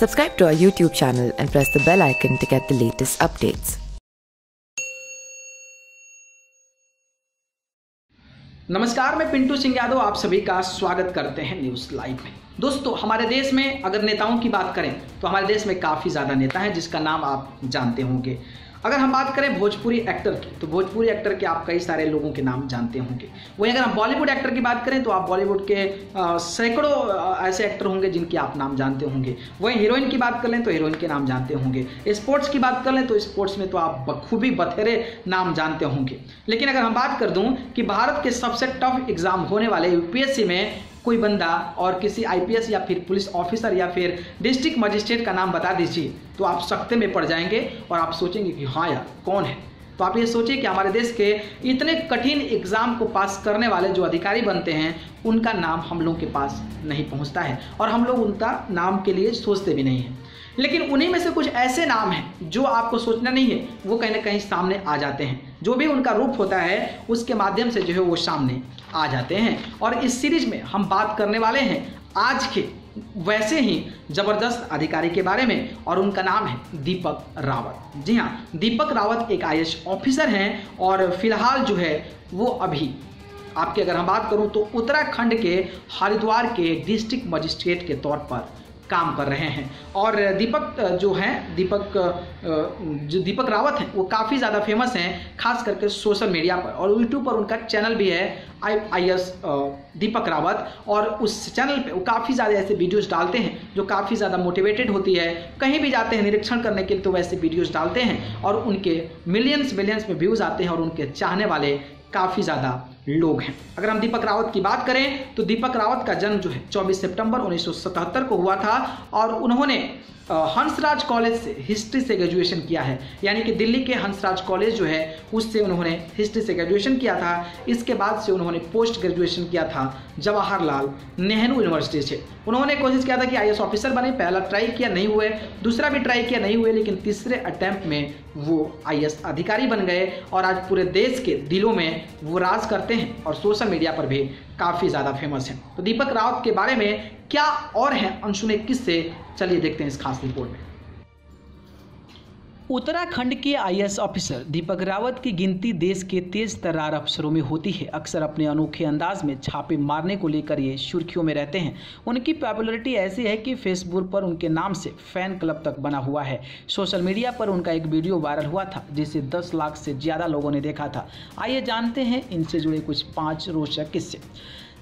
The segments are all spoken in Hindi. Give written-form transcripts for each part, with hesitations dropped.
Subscribe to our YouTube channel and press the bell icon to get the latest updates. नमस्कार, मैं पिंटू सिंह यादव आप सभी का स्वागत करते हैं न्यूज़ लाइव में। दोस्तों, हमारे देश में अगर नेताओं की बात करें तो हमारे देश में काफ़ी ज़्यादा नेता हैं जिसका नाम आप जानते होंगे। अगर हम बात करें भोजपुरी एक्टर की तो भोजपुरी एक्टर के आप कई सारे लोगों के नाम जानते होंगे। वहीं अगर हम बॉलीवुड एक्टर की बात करें तो आप बॉलीवुड के सैकड़ों ऐसे एक्टर होंगे जिनके आप नाम जानते होंगे। वहीं हीरोइन की बात कर लें तो हीरोइन के नाम जानते होंगे। स्पोर्ट्स की बात कर लें तो स्पोर्ट्स में तो आप बखूबी बथेरे नाम जानते होंगे। लेकिन अगर हम बात कर दूं कि भारत के सबसे टफ एग्जाम होने वाले यूपीएससी में कोई बंदा और किसी आईपीएस या फिर पुलिस ऑफिसर या फिर डिस्ट्रिक्ट मजिस्ट्रेट का नाम बता दीजिए तो आप सकते में पड़ जाएंगे और आप सोचेंगे कि हाँ यार कौन है। तो आप ये सोचिए कि हमारे देश के इतने कठिन एग्जाम को पास करने वाले जो अधिकारी बनते हैं उनका नाम हम लोगों के पास नहीं पहुंचता है और हम लोग उनका नाम के लिए सोचते भी नहीं हैं। लेकिन उन्हीं में से कुछ ऐसे नाम हैं जो आपको सोचना नहीं है, वो कहीं ना कहीं सामने आ जाते हैं। जो भी उनका रूप होता है उसके माध्यम से जो है वो सामने आ जाते हैं। और इस सीरीज में हम बात करने वाले हैं आज के वैसे ही जबरदस्त अधिकारी के बारे में और उनका नाम है दीपक रावत। जी हाँ, दीपक रावत एक आईएएस ऑफिसर हैं और फिलहाल जो है वो अभी आपके अगर हम बात करूं तो उत्तराखंड के हरिद्वार के डिस्ट्रिक्ट मजिस्ट्रेट के तौर पर काम कर रहे हैं। और दीपक जो हैं दीपक रावत हैं वो काफ़ी ज़्यादा फेमस हैं, खास करके सोशल मीडिया पर और यूट्यूब पर उनका चैनल भी है आईएएस दीपक रावत। और उस चैनल पे वो काफ़ी ज़्यादा ऐसे वीडियोस डालते हैं जो काफ़ी ज़्यादा मोटिवेटेड होती है। कहीं भी जाते हैं निरीक्षण करने के लिए तो वैसे वीडियोस डालते हैं और उनके मिलियंस में व्यूज़ आते हैं और उनके चाहने वाले काफ़ी ज़्यादा लोग हैं। अगर हम दीपक रावत की बात करें तो दीपक रावत का जन्म जो है 24 सितंबर 1977 को हुआ था और उन्होंने हंसराज कॉलेज से हिस्ट्री से ग्रेजुएशन किया है। यानी कि दिल्ली के हंसराज कॉलेज जो है उससे उन्होंने हिस्ट्री से ग्रेजुएशन किया था। इसके बाद से उन्होंने पोस्ट ग्रेजुएशन किया था जवाहरलाल नेहरू यूनिवर्सिटी से। उन्होंने कोशिश किया था कि आईएएस ऑफिसर बने, पहला ट्राई किया नहीं हुए, दूसरा भी ट्राई किया नहीं हुए, लेकिन तीसरे अटैम्प्ट में वो आईएएस अधिकारी बन गए और आज पूरे देश के दिलों में वो राज करते हैं और सोशल मीडिया पर भी काफ़ी ज़्यादा फेमस हैं। तो दीपक रावत के बारे में क्या और हैं अनसुने किस्से, चलिए देखते हैं इस खास रिपोर्ट में। उत्तराखंड के आईएएस ऑफिसर दीपक रावत की गिनती देश के तेज तर्रार अफसरों में होती है। अक्सर अपने अनोखे अंदाज में छापे मारने को लेकर ये सुर्खियों में रहते हैं। उनकी पॉपुलैरिटी ऐसी है कि फेसबुक पर उनके नाम से फैन क्लब तक बना हुआ है। सोशल मीडिया पर उनका एक वीडियो वायरल हुआ था जिसे 10 लाख से ज़्यादा लोगों ने देखा था। आइए जानते हैं इनसे जुड़े कुछ 5 रोचक किस्से।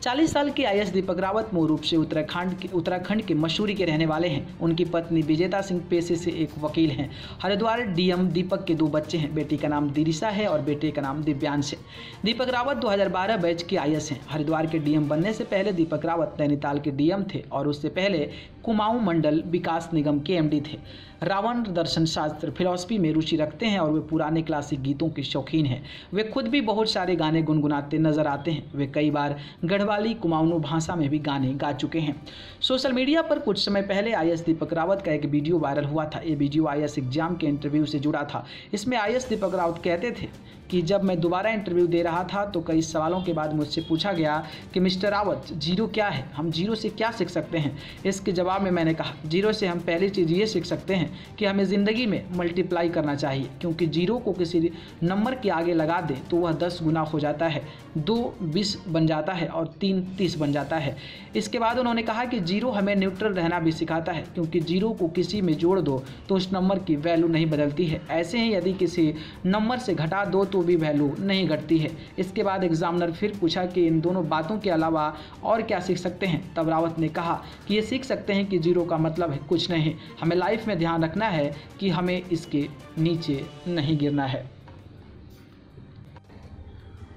40 साल के आईएएस दीपक रावत मूल रूप से उत्तराखंड के मसूरी के रहने वाले हैं। उनकी पत्नी विजेता सिंह पेशे से एक वकील हैं। हरिद्वार डीएम दीपक के 2 बच्चे हैं। बेटी का नाम दिरिशा है और बेटे का नाम दिव्यांश है। दीपक रावत 2012 बैच के आईएएस हैं। हरिद्वार के डीएम बनने से पहले दीपक रावत नैनीताल के डीएम थे और उससे पहले कुमाऊं मंडल विकास निगम के एमडी थे। रावण दर्शन शास्त्र फिलॉसफी में रुचि रखते हैं और वे पुराने क्लासिक गीतों के शौकीन हैं। वे खुद भी बहुत सारे गाने गुनगुनाते नजर आते हैं। वे कई बार गढ़वाली कुमाऊनी भाषा में भी गाने गा चुके हैं। सोशल मीडिया पर कुछ समय पहले आईएएस दीपक रावत का एक वीडियो वायरल हुआ था। ये वीडियो आईएएस एग्जाम के इंटरव्यू से जुड़ा था। इसमें आईएएस दीपक रावत कहते थे कि जब मैं दोबारा इंटरव्यू दे रहा था तो कई सवालों के बाद मुझसे पूछा गया कि मिस्टर रावत जीरो क्या है, हम जीरो से क्या सीख सकते हैं। इसके जवाब में मैंने कहा जीरो से हम पहली चीज़ ये सीख सकते हैं कि हमें ज़िंदगी में मल्टीप्लाई करना चाहिए, क्योंकि जीरो को किसी नंबर के आगे लगा दें तो वह 10 गुना हो जाता है, 2 20 बन जाता है और 3 30 बन जाता है। इसके बाद उन्होंने कहा कि जीरो हमें न्यूट्रल रहना भी सिखाता है, क्योंकि जीरो को किसी में जोड़ दो तो उस नंबर की वैल्यू नहीं बदलती है। ऐसे ही यदि किसी नंबर से घटा दो तो भी वैल्यू नहीं घटती है। इसके बाद एग्जामिनर फिर पूछा कि इन दोनों बातों के अलावा और क्या सीख सकते हैं। तब रावत ने कहा कि ये सीख सकते हैं कि जीरो का मतलब है कुछ नहीं, हमें लाइफ में ध्यान रखना है कि हमें इसके नीचे नहीं गिरना है।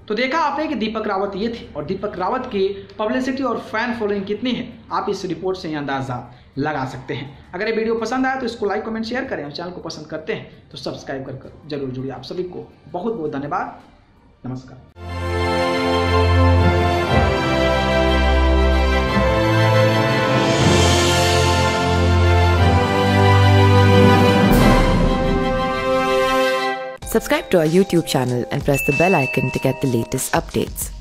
तो देखा आपने कि दीपक रावत ये थे और दीपक रावत की पब्लिसिटी और फैन फॉलोइंग कितनी है, आप इस रिपोर्ट से अंदाजा लगा सकते हैं। अगर ये वीडियो पसंद आया तो इसको लाइक कमेंट शेयर करें और चैनल को पसंद करते हैं तो सब्सक्राइब कर जरूर जुड़िए। आप सभी को बहुत बहुत धन्यवाद। नमस्कार। Subscribe to our YouTube channel and press the bell icon to get the latest updates.